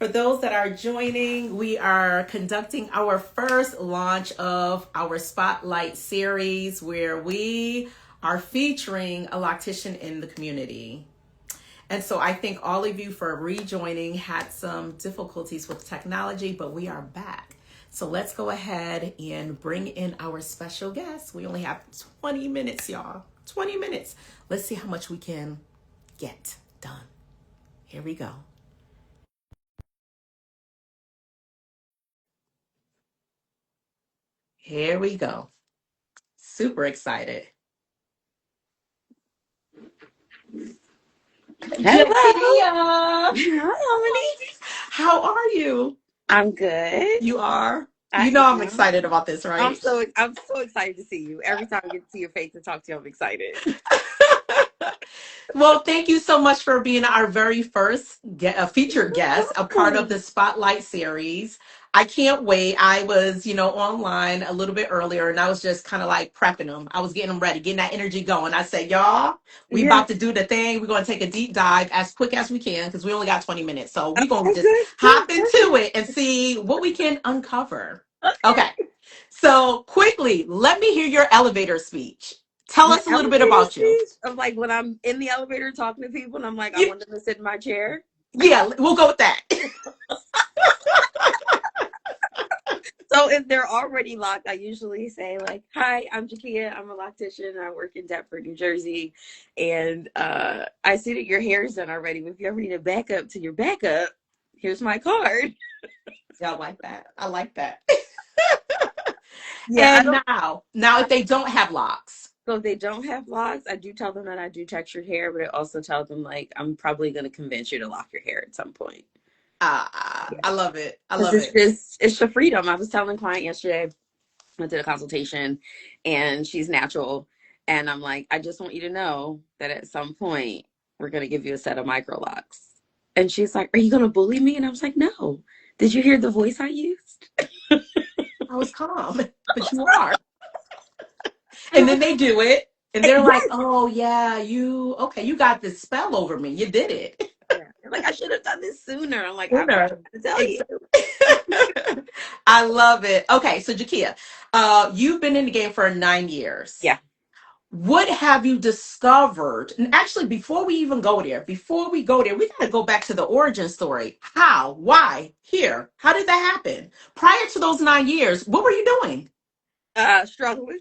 For those that are joining, we are conducting our first launch of our Spotlight series where we are featuring a loctician in the community. And so I thank all of you for rejoining. Had some difficulties with technology, but we are back. So let's go ahead and bring in our special guest. We only have 20 minutes, y'all. 20 minutes. Let's see how much we can get done. Here we go. Here we go. Super excited. Hello. Jakia, Hi, how are you? I'm good. You are? You I know I'm am. excited about this, right? I'm so excited to see you. Every time I get to see your face and talk to you, I'm excited. Well, thank you so much for being our very first featured You're guest, a part of welcome. the Spotlight series. I can't wait. I was, online a little bit earlier and I was just kind of like prepping them. I was getting them ready, getting that energy going. I said, y'all, we Yeah. about to do the thing. We're going to take a deep dive as quick as we can because we only got 20 minutes. So we're going to Okay, just good, good, hop into perfect. it and see what we can uncover. Okay. Okay. So quickly, let me hear your elevator speech. Tell My us a little bit elevator about you. speech of like when I'm in the elevator talking to people and I'm like, I You want them to sit in my chair. Yeah, we'll go with that. So if they're already locked, I usually say like, "Hi, I'm Jekia. I'm a loctician. I work in Deptford, New Jersey, and I see that your hair is done already. But if you ever need a backup to your backup, here's my card." Yeah, I like that. I like that. Yeah, I And don't. now if they don't have locks, So if they don't have locks, I do tell them that I do textured hair, but I also tell them like I'm probably going to convince you to lock your hair at some point. Yeah, I love it. I because love it. it's the freedom. I was telling a client yesterday. I did a consultation, and she's natural, and I'm like, I just want you to know that at some point we're going to give you a set of micro locks. And she's like, are you going to bully me? And I was like, no. Did you hear the voice I used? I was calm, but you are. And then they do it, and they're like, Yes. "Oh yeah, you got this spell over me. You did it." Yeah. They're like, I should have done this sooner. I'm like, I'm Sooner. trying to tell you. Exactly. I love it. Okay, so Jakia, you've been in the game for 9 years. Yeah. What have you discovered? And actually, before we go there, we got to go back to the origin story. How? Why? Here? How did that happen? Prior to those 9 years, what were you doing? Struggling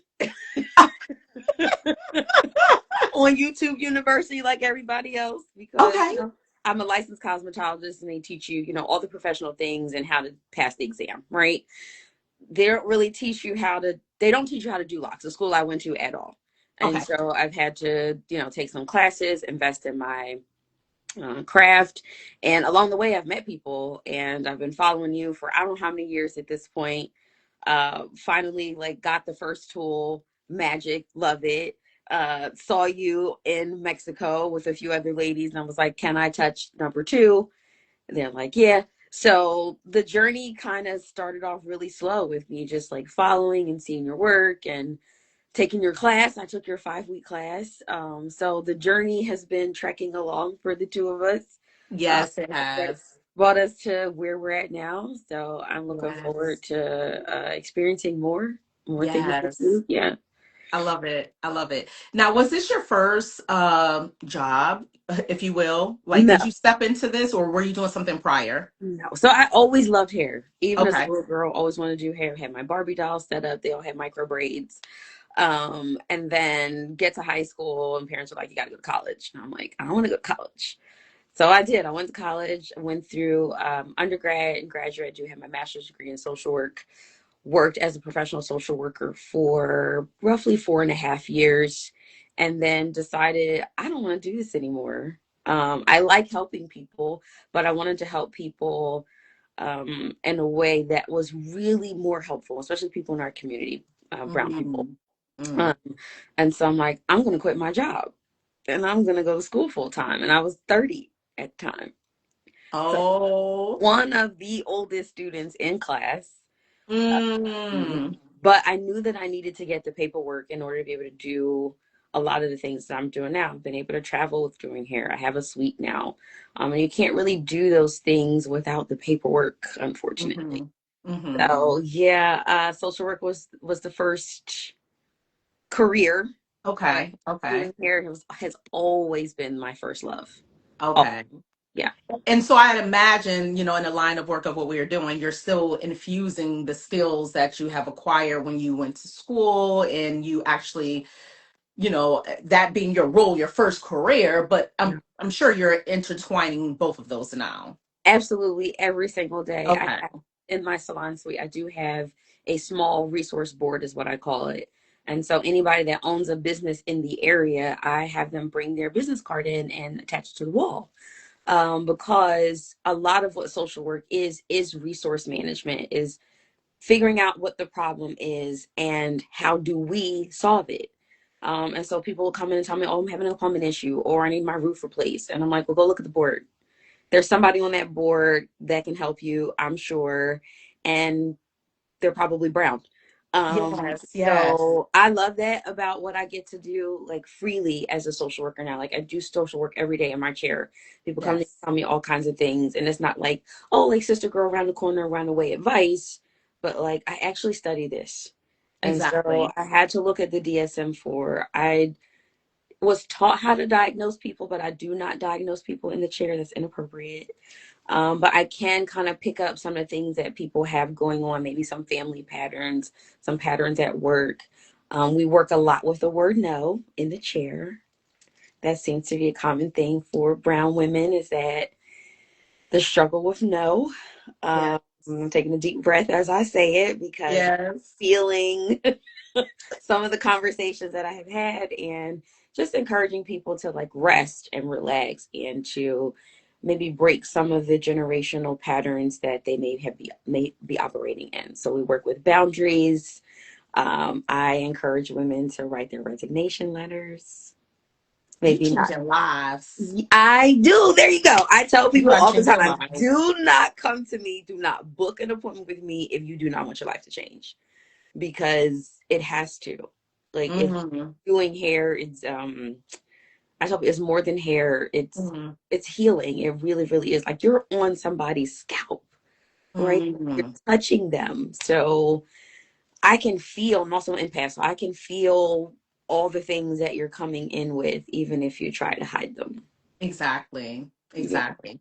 on YouTube University like everybody else because, Okay. I'm a licensed cosmetologist and they teach you, all the professional things and how to pass the exam, right? They don't really teach you they don't teach you how to do locks, the school I went to at all. And Okay. so I've had to, take some classes, invest in my craft. And along the way, I've met people and I've been following you for I don't know how many years at this point. Finally, like, got the first tool, magic, love it. Saw you in Mexico with a few other ladies, and I was like, can I touch number two? And they're like, yeah. So the journey kind of started off really slow with me just like following and seeing your work and taking your class. I took your 5-week class. So the journey has been trekking along for the two of us. Uh, Yes, it has. that's brought us to where we're at now. So I'm looking forward Yes. to experiencing more things with Yes. you. Yeah. I love it. I love it. Now, was this your first job, if you will? Like, No, did you step into this or were you doing something prior? no. So I always loved hair. Even as a Okay. little girl, always wanted to do hair. Had my Barbie dolls set up. They all had micro braids. And then get to high school and parents were like, you got to go to college. And I'm like, I don't want to go to college. So I did. I went to college, went through undergrad and graduate. I do have my master's degree in social work. Worked as a professional social worker for roughly 4.5 years, and then decided I don't want to do this anymore. I like helping people, but I wanted to help people in a way that was really more helpful, especially people in our community, brown people. Mm, mm. Um, and so I'm like, I'm going to quit my job and I'm going to go to school full time. And I was 30 at the time. So Oh. one of the oldest students in class. Um, Mm. but I knew that I needed to get the paperwork in order to be able to do a lot of the things that I'm doing now. I've been able to travel with doing hair. I have a suite now. And you can't really do those things without the paperwork, unfortunately. Mhm. Mhm. So yeah, social work was the first career, but Okay. Okay. doing hair has always been my first love. Oh, Okay. yeah. And so I'd imagine, in the line of work of what we are doing, you're still infusing the skills that you have acquired when you went to school and you actually, that being your role, your first career, but I'm sure you're intertwining both of those now. Absolutely every single day. I Okay. have in my salon suite, I do have a small resource board, is what I call it. And so anybody that owns a business in the area, I have them bring their business card in and attach it to the wall. Because a lot of what social work is resource management, is figuring out what the problem is and how do we solve it. And so people will come in and tell me, oh, I'm having a plumbing issue or I need my roof replaced. And I'm like, well, go look at the board. There's somebody on that board that can help you, I'm sure. And they're probably brown. Yes, yes, So I love that about what I get to do, like freely as a social worker now. Like I do social work every day in my chair. People come to yes, tell me all kinds of things, and it's not like, oh, like sister girl around the corner, around the way advice, but like I actually study this. And so exactly. I had to look at the DSM-4. I was taught how to diagnose people, but I do not diagnose people in the chair. That's inappropriate. But I can kind of pick up some of the things that people have going on, maybe some family patterns, some patterns at work. We work a lot with the word no in the chair. That seems to be a common thing for brown women, is that the struggle with no. Yes, I'm taking a deep breath as I say it because I'm yes. feeling some of the conversations that I have had, and just encouraging people to like rest and relax and to maybe break some of the generational patterns that they may be operating in. So we work with boundaries. I encourage women to write their resignation letters. You Maybe not. changing lives. I do. There you go. I tell You people are all the changing time, lives. do not come to me. Do not book an appointment with me if you do not want your life to change, because it has to. Like if Hmm. doing hair, I tell you, it's more than hair. Hmm. It's healing. It really, really is. Like you're on somebody's scalp, right? You're Hmm. touching them. So I can feel, I'm also an empath, so I can feel all the things that you're coming in with, even if you try to hide them. Exactly. Yeah. Exactly.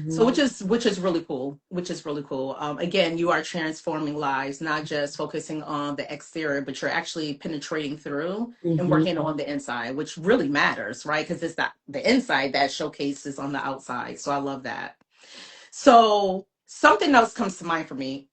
So Hmm. which is really cool. Which is really cool. Again, you are transforming lives, not just focusing on the exterior, but you're actually penetrating through and Hmm. working on the inside, which really matters, right? Because it's that the inside that showcases on the outside. So I love that. So something else comes to mind for me.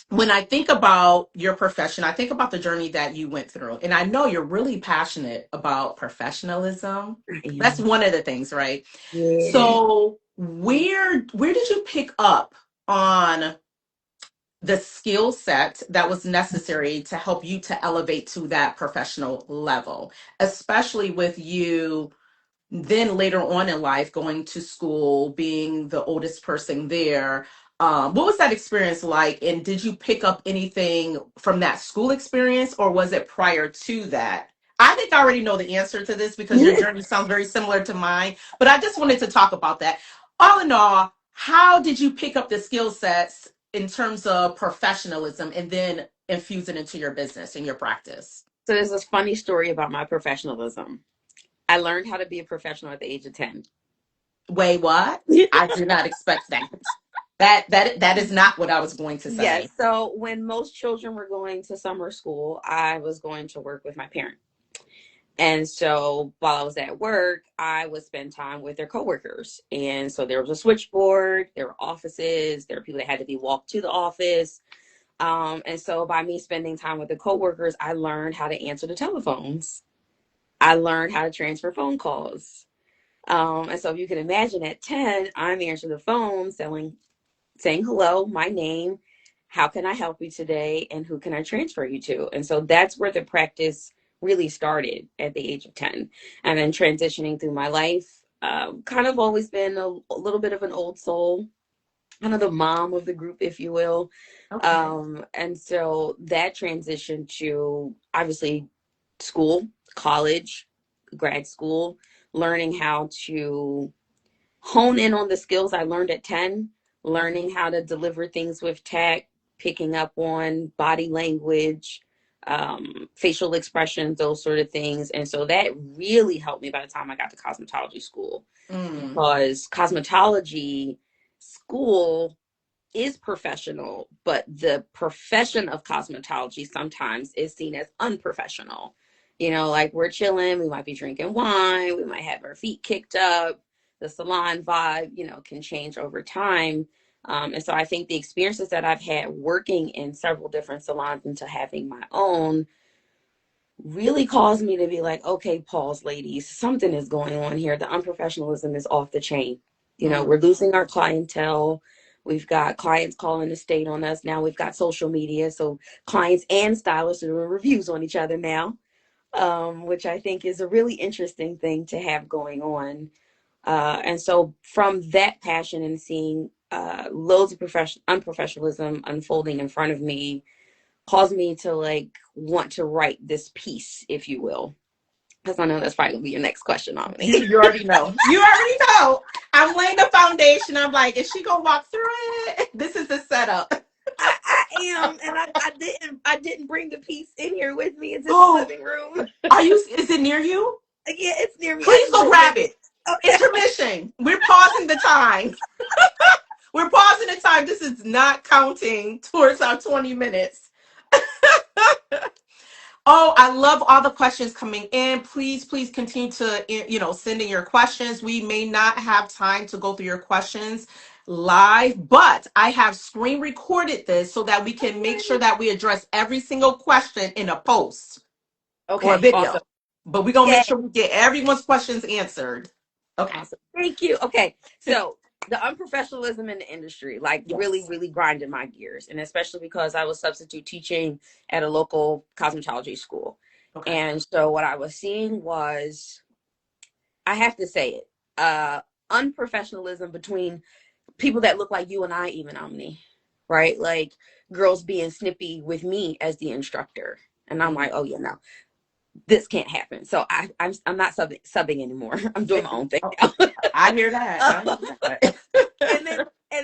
When I think about your profession, I think about the journey that you went through. And I know you're really passionate about professionalism. I That's am. one of the things, right? Yeah. So where did you pick up on the skill set that was necessary to help you to elevate to that professional level, especially with you then later on in life going to school, being the oldest person there? What was that experience like, and did you pick up anything from that school experience, or was it prior to that? I think I already know the answer to this because your journey sounds very similar to mine, but I just wanted to talk about that. All in all, how did you pick up the skill sets in terms of professionalism and then infuse it into your business and your practice? So there's this funny story about my professionalism. I learned how to be a professional at the age of 10. Wait, what? I did not expect that. That is not what I was going to Yes. say. So when most children were going to summer school, I was going to work with my parent. And so while I was at work, I would spend time with their coworkers. And so there was a switchboard, there were offices, there were people that had to be walked to the office. And so by me spending time with the coworkers, I learned how to answer the telephones. I learned how to transfer phone calls. And so if you can imagine at 10, I'm answering the phone, saying hello, my name, how can I help you today, and who can I transfer you to? And so that's where the practice really started at the age of 10. And then transitioning through my life, kind of always been a little bit of an old soul, kind of the mom of the group, if you will. Okay. And so that transition to obviously school, college, grad school, learning how to hone in on the skills I learned at 10, learning how to deliver things with tact, picking up on body language, facial expressions, those sort of things. And so that really helped me by the time I got to cosmetology school, because cosmetology school is professional, but the profession of cosmetology sometimes is seen as unprofessional. You know, like we're chilling, we might be drinking wine, we might have our feet kicked up. The salon vibe, you know, can change over time. And so I think the experiences that I've had working in several different salons into having my own really caused me to be like, okay, pause, ladies, something is going on here. The unprofessionalism is off the chain. You know, we're losing our clientele. We've got clients calling the state on us. Now we've got social media. So clients and stylists are doing reviews on each other now, which I think is a really interesting thing to have going on. And so from that passion and seeing loads of unprofessionalism unfolding in front of me caused me to like want to write this piece, if you will. Because I know that's probably gonna be your next question on me. You already know. You already know. I'm laying the foundation. I'm like, is she gonna walk through it? This is the setup. I am, and I didn't bring the piece in here with me into the living room. Are you? Is it near you? Yeah, it's near me. Please go grab it. Okay. Intermission. We're pausing the time. We're pausing the time. This is not counting towards our 20 minutes. Oh, I love all the questions coming in. Please continue to, send in your questions. We may not have time to go through your questions live, but I have screen recorded this so that we can make sure that we address every single question in a post or a video. Awesome. But we're going to make sure we get everyone's questions answered. Okay. Awesome. Thank you. Okay. So the unprofessionalism in the industry, like really grinded my gears. And especially because I was substitute teaching at a local cosmetology school. Okay. And so what I was seeing was, I have to say it, unprofessionalism between people that look like you and I, even Omni, right? Like girls being snippy with me as the instructor. And I'm like, oh yeah, no, this can't happen. So I'm not subbing anymore. I'm doing my own thing now. I hear that. and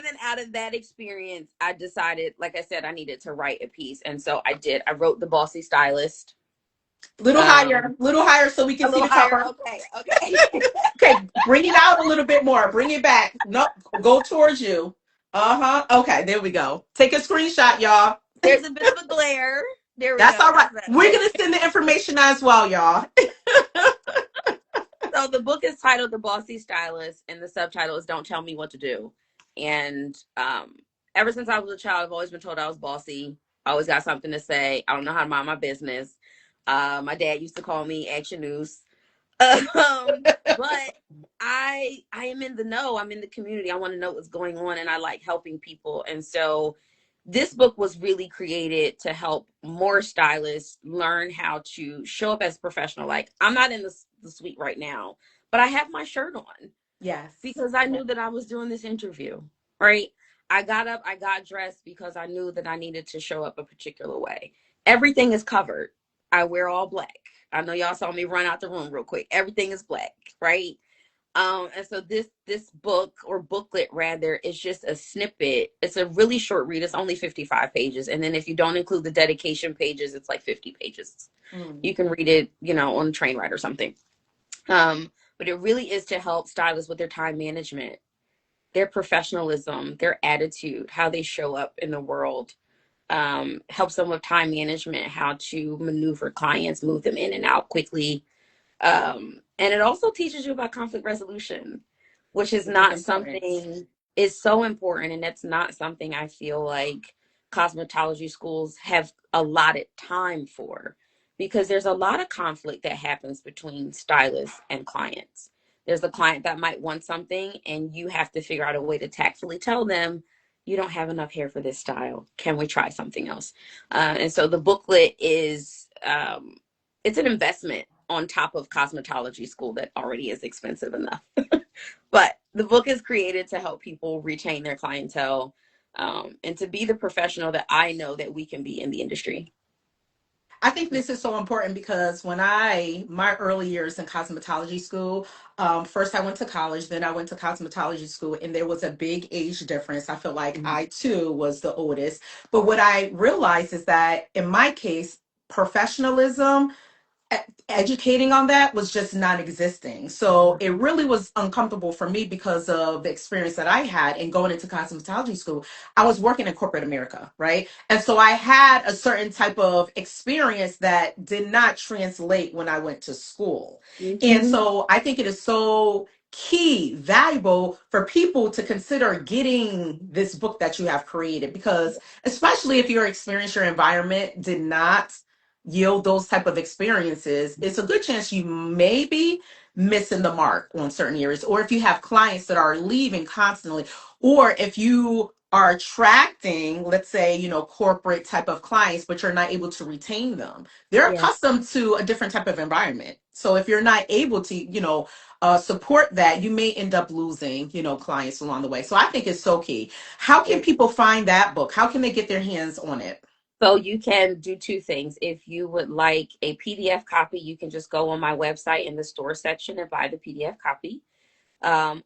then out of that experience, I decided, like I said, I needed to write a piece. And so I did. I wrote the Bossy Stylist. Little higher so we can see the cover. Okay. Okay, bring it out a little bit more. Bring it back. No, go towards you. Okay, there we go. Take a screenshot, y'all. There's a bit of a glare. There we go. That's all right. We're going to send the information as well, y'all. So the book is titled The Bossy Stylist, and the subtitle is Don't Tell Me What to Do. And ever since I was a child, I've always been told I was bossy. I always got something to say. I don't know how to mind my business. My dad used to call me Action News. But I am in the know. I'm in the community. I want to know what's going on, and I like helping people. And so this book was really created to help more stylists learn how to show up as professional. Like, I'm not in the suite right now, but I have my shirt on. Yes. Because I knew that I was doing this interview, right? I got up, I got dressed because I knew that I needed to show up a particular way. Everything is covered. I wear all black. I know y'all saw me run out the room real quick. Everything is black, right? And so this book, or booklet rather, is just a snippet. It's a really short read. It's only 55 pages. And then if you don't include the dedication pages, it's like 50 pages. You can read it, on the train ride or something. But it really is to help stylists with their time management, their professionalism, their attitude, how they show up in the world. Helps them with time management, how to maneuver clients, move them in and out quickly. And it also teaches you about conflict resolution, which is not something, is so important. And that's not something I feel like cosmetology schools have allotted time for, because there's a lot of conflict that happens between stylists and clients. There's a client that might want something, and you have to figure out a way to tactfully tell them, you don't have enough hair for this style. Can we try something else? And so the booklet is, it's an investment on top of cosmetology school that already is expensive enough. But the book is created to help people retain their clientele, and to be the professional that I know that we can be in the industry. I think this is so important because my early years in cosmetology school, first I went to college, then I went to cosmetology school, and there was a big age difference. I feel like Mhm. I too was the oldest. But what I realized is that in my case, professionalism, educating on that was just non-existing. So it really was uncomfortable for me because of the experience that I had in going into cosmetology school. I was working in corporate America, right? And so I had a certain type of experience that did not translate when I went to school. And Mhm. so I think it is so key, valuable for people to consider getting this book that you have created, because especially if your experience, your environment did not yield those type of experiences, it's a good chance you may be missing the mark on certain areas. Or if you have clients that are leaving constantly, or if you are attracting, let's say, corporate type of clients, but you're not able to retain them, they're Yeah. accustomed to a different type of environment. So if you're not able to, support that, you may end up losing, clients along the way. So I think it's so key. How can people find that book? How can they get their hands on it? So you can do two things. If you would like a PDF copy, you can just go on my website in the store section and buy the PDF copy.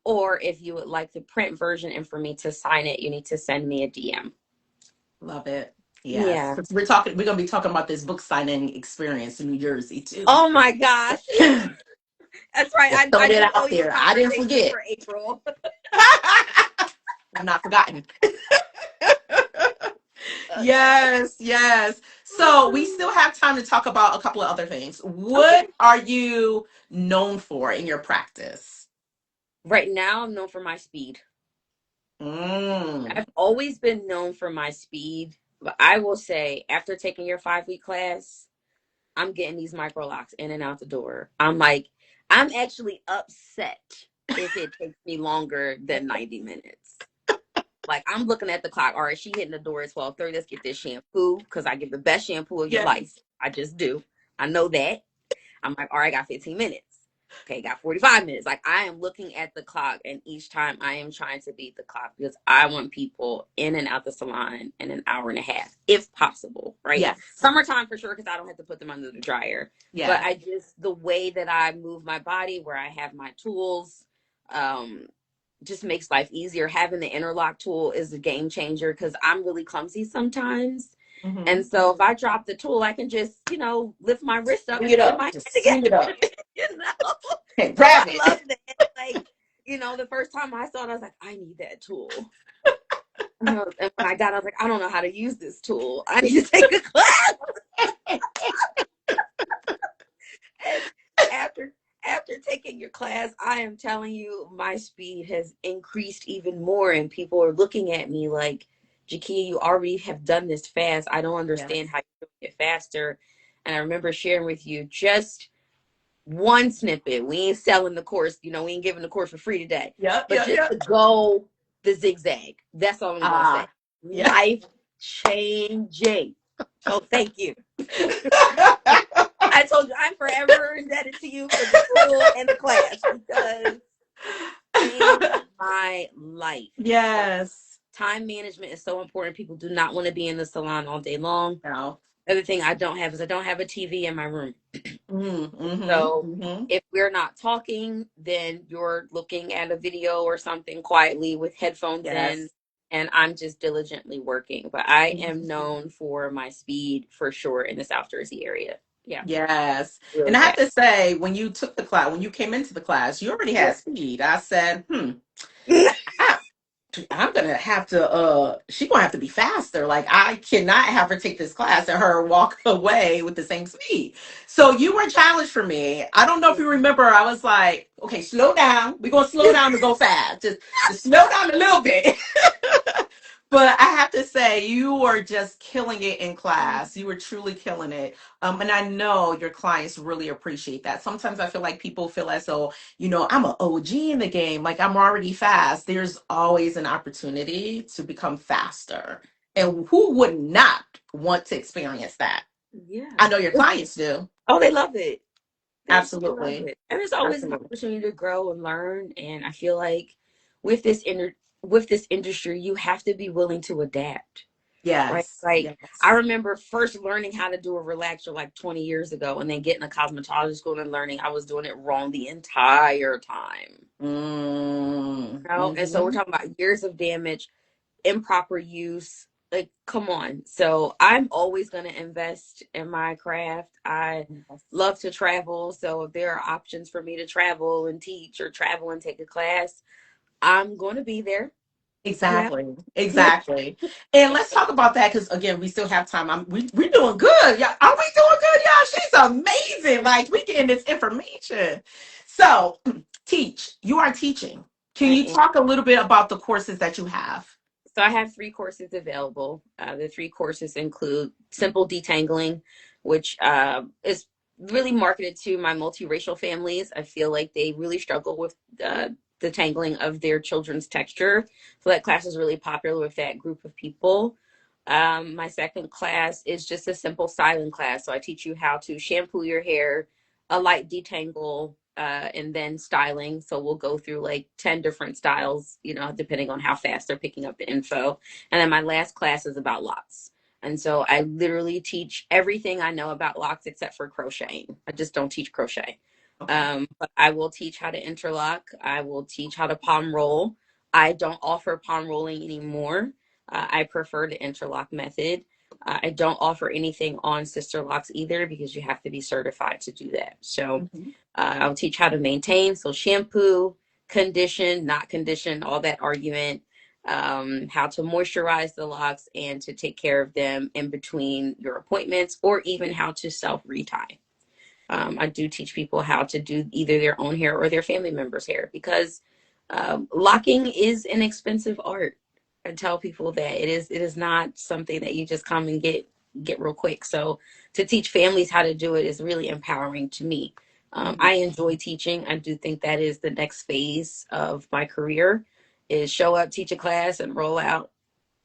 Or if you would like the print version and for me to sign it, you need to send me a DM. Love it. Yes. Yeah. 'Cause we're gonna be talking about this book signing experience in New Jersey too. Oh my gosh. That's right. Just I throwing it do owe out you a there. I didn't conversation forget. for April. I'm not forgotten. Okay. Yes, yes. So we still have time to talk about a couple of other things. Okay. What are you known for in your practice? Right now, I'm known for my speed. Mm, I've always been known for my speed, but I will say, after taking your 5 week class, I'm getting these micro locks in and out the door. I'm actually upset if it takes me longer than 90 minutes. Like, I'm looking at the clock. All right, she hitting the door at 12:30. Let's get this shampoo because I give the best shampoo of your yes. life. I just do. I know that. I'm like, all right, I got 15 minutes. Okay, got 45 minutes. Like, I am looking at the clock, and each time I am trying to beat the clock because I want people in and out the salon in an hour and a half, if possible, right? Yes. Summertime for sure, because I don't have to put them under the dryer. But Yes. I just, the way that I move my body, where I have my tools, um, just makes life easier. Having the interlock tool is a game changer because I'm really clumsy sometimes. Mm-hmm. And so if I drop the tool, I can just, lift my wrist up Swing and it get up. my hand Just together. swing it up. you know? Hey, So I grab it. love that. Like, the first time I saw it, I was like, I need that tool. And when I got it, I was like, I don't know how to use this tool. I need to take a class. And after after taking your class, I am telling you, my speed has increased even more, and people are looking at me like, Jekia, you already have done this fast. I don't understand Yes. how you do it faster. And I remember sharing with you just one snippet. We ain't selling the course, we ain't giving the course for free today. Yep. But Yep. just to Yep. go the zigzag. That's all I'm gonna say. Yeah. Life changing. So thank you. I told you I'm forever indebted to you for the tool and the class because it changed my life. So Yes. time management is so important. People do not want to be in the salon all day long. No. The other thing I don't have is I don't have a TV in my room. Mm-hmm. So Mm-hmm. if we're not talking, then you're looking at a video or something quietly with headphones in, Yes. and I'm just diligently working. But I am Mhm. known for my speed for sure in the South Jersey area. Yeah, Yes. And really I have to fast. say, when you took the class, when you came into the class, you already Yeah. had speed. I said, I, I'm gonna have to she's gonna have to be faster. Like I cannot have her take this class and her walk away with the same speed. So you were a challenge for me. I don't know if you remember, I was like, okay, slow down. We're gonna slow down to go fast. Just slow down a little bit. But I have to say, you were just killing it in class. You were truly killing it. And I know your clients really appreciate that. Sometimes I feel like people feel as though, I'm an OG in the game, like I'm already fast. There's always an opportunity to become faster. And who would not want to experience that? Yeah. I know your clients do. Oh, they love it. They love Absolutely. it. And there's always an Absolutely. opportunity to grow and learn. And I feel like with this with this industry, you have to be willing to adapt. right? Yes. Like I Yes. remember first learning how to do a relaxer like 20 years ago, and then getting a cosmetology school and learning I was doing it wrong the entire time. Mm, You know? And so we're mm-hmm. talking about years of damage, improper use. Like, come on. So I'm always going to invest in my craft. I love to travel. So if there are options for me to travel and teach or travel and take a class, I'm going to be there. You know? Exactly. Exactly. And let's talk about that because again, we still have time. We're doing good. Yeah. Are we doing good, y'all? She's amazing. Like we getting this information. So teach. You are teaching. Can I you am. talk a little bit about the courses that you have? So I have 3 courses available. The 3 courses include simple detangling, which is really marketed to my multiracial families. I feel like they really struggle with the tangling of their children's texture. So that class is really popular with that group of people. My second class is just a simple styling class. So I teach you how to shampoo your hair, a light detangle, and then styling. So we'll go through like 10 different styles, you know, depending on how fast they're picking up the info. And then my last class is about locks. And so I literally teach everything I know about locks except for crocheting. I just don't teach crochet. Okay. But I will teach how to interlock. I will teach how to palm roll. I don't offer palm rolling anymore. I prefer the interlock method. I don't offer anything on sister locks either because you have to be certified to do that. So Mhm. I'll teach how to maintain. So shampoo, condition, not condition, all that argument. How to moisturize the locks and to take care of them in between your appointments, or even how to self retie. I do teach people how to do either their own hair or their family members' hair because locking is an expensive art. I tell people that it is not something that you just come and get real quick. So to teach families how to do it is really empowering to me. Mhm. I enjoy teaching. I do think that is the next phase of my career is show up, teach a class, and roll out.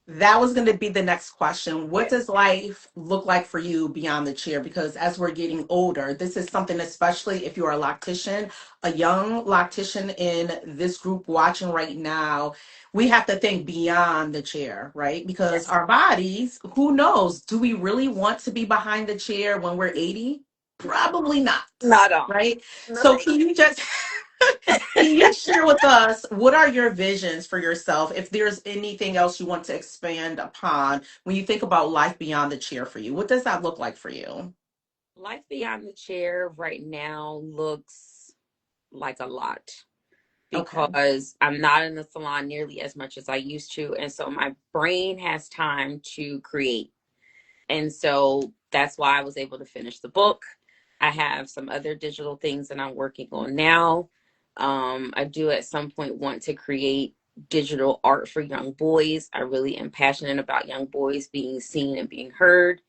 That was going to be the next question. What does life look like for you beyond the chair? Because as we're getting older, this is something, especially if you're a loctician, a young loctician in this group watching right now, we have to think beyond the chair, right? Because Yes. our bodies, who knows? Do we really want to be behind the chair when we're 80? Probably not, Not on. right? So Right. can you just can you share with us what are your visions for yourself? If there's anything else you want to expand upon when you think about life beyond the chair for you, what does that look like for you? Life beyond the chair right now looks like a lot Okay. because I'm not in the salon nearly as much as I used to. And so my brain has time to create. And so that's why I was able to finish the book. I have some other digital things that I'm working on now. I do at some point want to create digital art for young boys. I really am passionate about young boys being seen and being heard,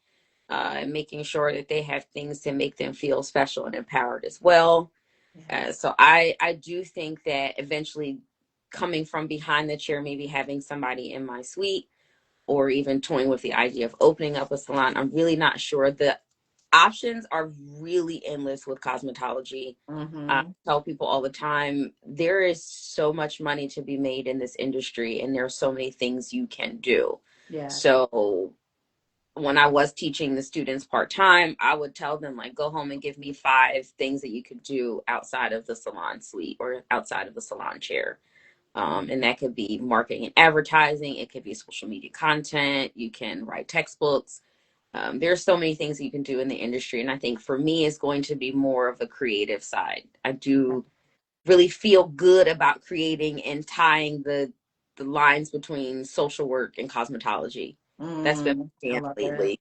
and making sure that they have things to make them feel special and empowered as well. Yes. So I do think that eventually coming from behind the chair, maybe having somebody in my suite or even toying with the idea of opening up a salon. I'm really not sure. The options are really endless with cosmetology. I Mm-hmm. tell people all the time, there is so much money to be made in this industry, and there are so many things you can do. Yes. So when I was teaching the students part time, I would tell them, like, go home and give me 5 things that you could do outside of the salon suite or outside of the salon chair. And that could be marketing and advertising. It could be social media content. You can write textbooks. There's so many things that you can do in the industry. And I think for me, it's going to be more of the creative side. I do really feel good about creating and tying the lines between social work and cosmetology. That's been my I jam love it. lately.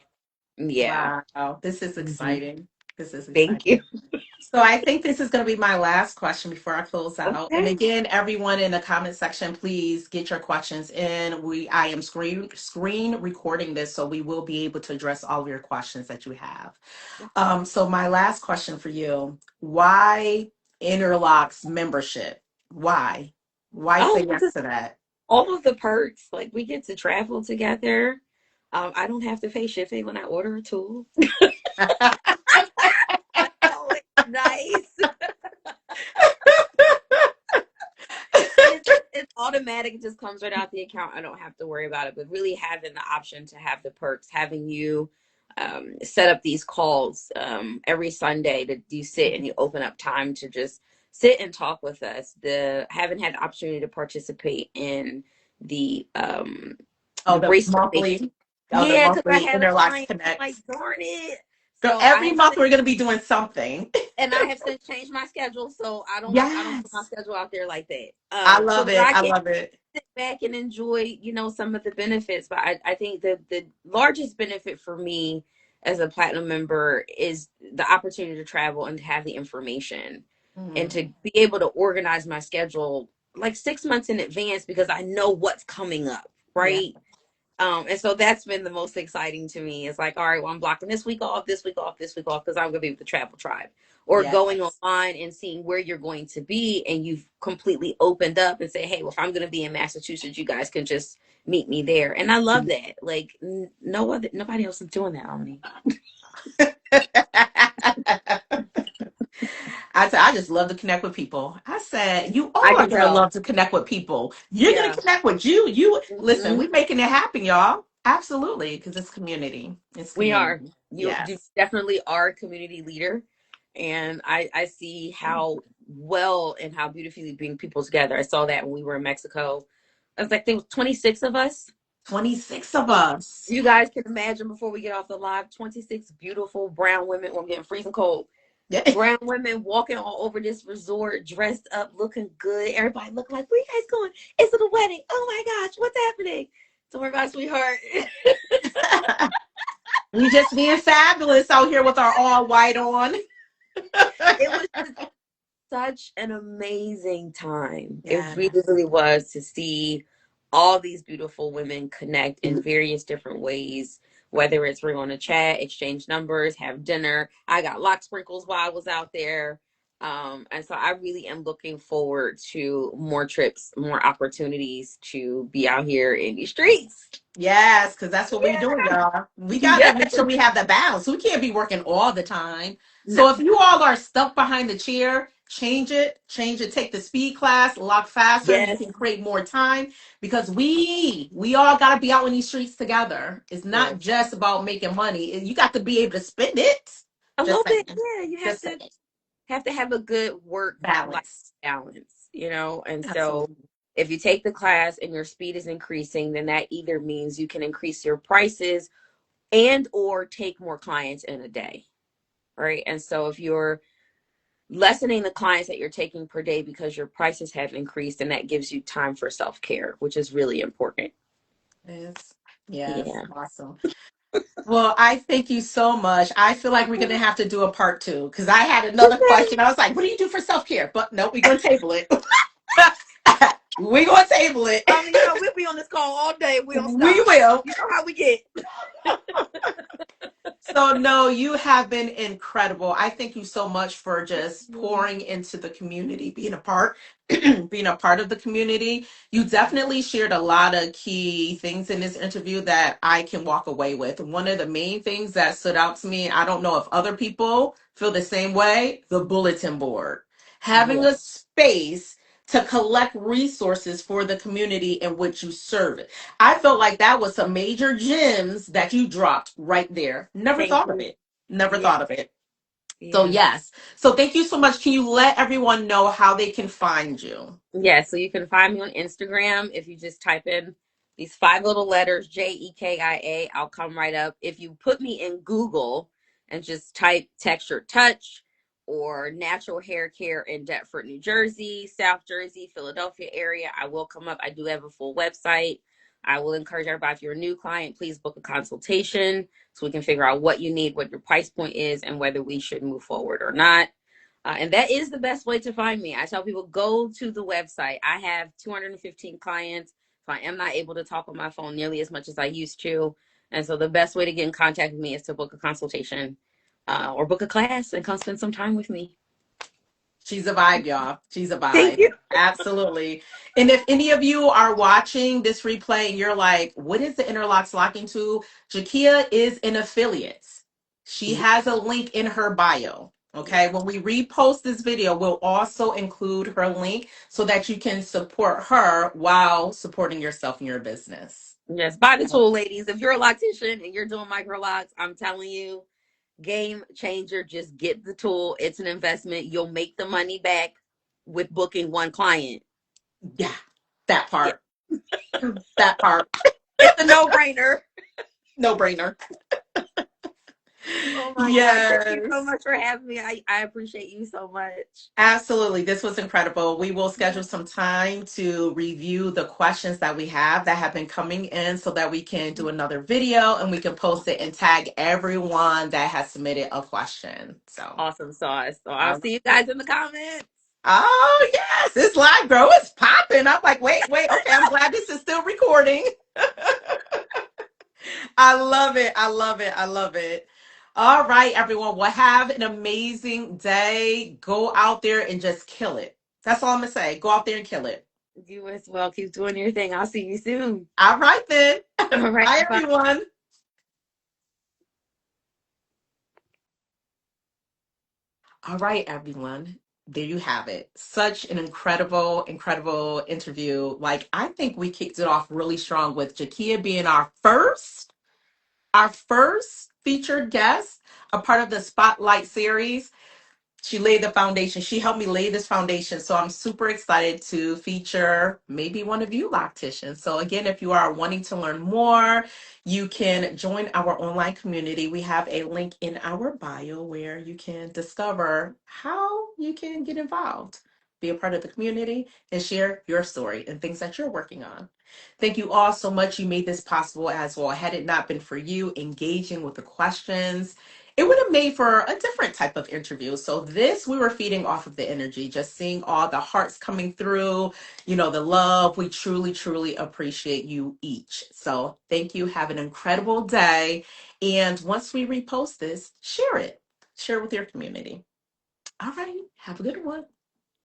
Yeah. Wow. This is Hmm. exciting. This is Thank exciting. you. So I think this is going to be my last question before I close out. And Okay. again, everyone in the comment section, please get your questions in. I am screen recording this, so we will be able to address all of your questions that you have. So my last question for you: why Interlocks membership? Why? Why say Oh, yes to that? all of the perks. Like we get to travel together. I don't have to pay shipping when I order a tool. Oh, it's nice. And it's automatic. It just comes right out the account. I don't have to worry about it. But really having the option to have the perks, having you set up these calls every Sunday that you sit and you open up time to just sit and talk with us. The haven't had the opportunity to participate in the The bracelet making. monthly, the Yeah, because I monthly had a Interlocks client. I'm like, Connects. darn it. Girl, So I every have month since, we're gonna be doing something. and I have since changed my schedule, so I don't put my Yes. schedule out there like that. I So love that it. I I can love it. sit back and enjoy, some of the benefits. But I think the largest benefit for me as a platinum member is the opportunity to travel and to have the information and to Mm, be able to organize my schedule like 6 months in advance because I know what's coming up, yeah. right? And so that's been the most exciting to me. It's like, all right, well, I'm blocking this week off, this week off, this week off, because I'm going to be with the travel tribe. Or Yes. going online and seeing where you're going to be, and you've completely opened up and say, hey, well, if I'm going to be in Massachusetts, you guys can just meet me there. And I love that. Like, nobody else is doing that on me. I said, I just love to connect with people. I said, you I all are can gonna tell. love to connect with people. You're gonna Yeah. connect with you. You listen, Mhm. we're making it happen, y'all. Absolutely, because it's community. It's We are. community. You Yes. definitely are a community leader. And I see how well and how beautifully bring people together. I saw that when we were in Mexico. I was like, there was 26 of us. 26 of us. You guys can imagine before we get off the live, 26 beautiful brown women. Well, I'm getting freezing cold. Yeah. Brown women walking all over this resort, dressed up, looking good. Everybody looking like, where you guys going? Is it a wedding? Oh my gosh, what's happening? Don't worry about it, sweetheart. We just being fabulous out here with our all white on. It was just such an amazing time. It really, Yes. really was to see all these beautiful women connect in various different ways. Whether it's we're going to chat, exchange numbers, have dinner. I got lock sprinkles while I was out there. And so I really am looking forward to more trips, more opportunities to be out here in the streets. Yes, because that's what we're doing, y'all. We got to Yeah. make sure we have the balance. We can't be working all the time. No. So if you all are stuck behind the chair, change it. Change it. Take the speed class, lock faster. You Yes. can create more time because we all got to be out in these streets together. It's not Yes. just about making money. You got to be able to spend it. A Just little bit. saying. Yeah. You Just saying. have to have a good work life Balance. balance. And so Absolutely. if you take the class and your speed is increasing, then that either means you can increase your prices and or take more clients in a day, right? And so if you're lessening the clients that you're taking per day because your prices have increased, and that gives you time for self-care, which is really important. Yes. Yes. Yeah. Awesome. Well, I thank you so much. I feel like we're going to have to do a part two because I had another Okay. question. I was like, what do you do for self care? But no, we're going to table it. We're going to table it. We'll be on this call all day. We don't We stop. will. You know how we get. So, no, you have been incredible. I thank you so much for just pouring into the community, being a part, being a part of the community. You definitely shared a lot of key things in this interview that I can walk away with. One of the main things that stood out to me, I don't know if other people feel the same way, the bulletin board. Having Yeah. a space to collect resources for the community in which you serve. I felt like that was some major gems that you dropped right there. Never Thank thought of you. it. Never Yeah. thought of it. So, Yeah. yes. So, thank you so much. Can you let everyone know how they can find you? Yeah, so you can find me on Instagram if you just type in these five little letters, Jekia. I'll come right up. If you put me in Google and just type texture touch or natural hair care in Deptford, New Jersey, South Jersey, Philadelphia area, I will come up. I do have a full website. I will encourage everybody, if you're a new client, please book a consultation so we can figure out what you need, what your price point is, and whether we should move forward or not. And that is the best way to find me. I tell people go to the website. I have 215 clients, so I am not able to talk on my phone nearly as much as I used to. And so the best way to get in contact with me is to book a consultation or book a class and come spend some time with me. She's a vibe, y'all. She's a Thank vibe. you. Absolutely. And if any of you are watching this replay and you're like, what is the Interlocks Locking tool? Jekia is an affiliate. She has a link in her bio. Okay, when we repost this video, we'll also include her link so that you can support her while supporting yourself and your business. Yes, buy the tool, ladies. If you're a loctician and you're doing micro locks, I'm telling you, game changer. Just get the tool. It's an investment. You'll make the money back with booking one client. Yeah, that Yeah, part. That part. it's a no-brainer. No brainer. Oh my God. Thank you so Yes. much for having me. I appreciate you so much. Absolutely. This was incredible. We will schedule some time to review the questions that we have that have been coming in so that we can do another video and we can post it and tag everyone that has submitted a question. So, Awesome sauce. So I'll see you guys in the comments. oh, yes, it's live, bro. It's popping. I'm like, wait. Okay, I'm glad this is still recording. I love it. I love it. I love it. All right, everyone. Well, have an amazing day. Go out there and just kill it. That's all I'm going to say. Go out there and kill it. You as well. Keep doing your thing. I'll see you soon. All right, then. All right. Bye, Bye. everyone. All right, everyone. There you have it. Such an incredible interview. Like, I think we kicked it off really strong with Jekia being our first featured guest, a part of the Spotlight series. She laid the foundation. She helped me lay this foundation. So I'm super excited to feature maybe one of you locticians. So again, if you are wanting to learn more, you can join our online community. We have a link in our bio where you can discover how you can get involved, be a part of the community, and share your story and things that you're working on. Thank you all so much. You made this possible as well. Had it not been for you engaging with the questions, it would have made for a different type of interview. So this, we were feeding off of the energy, just seeing all the hearts coming through, the love. We truly appreciate you each. So thank you. Have an incredible day. And once we repost this, share it with your community. All right. Have a good one.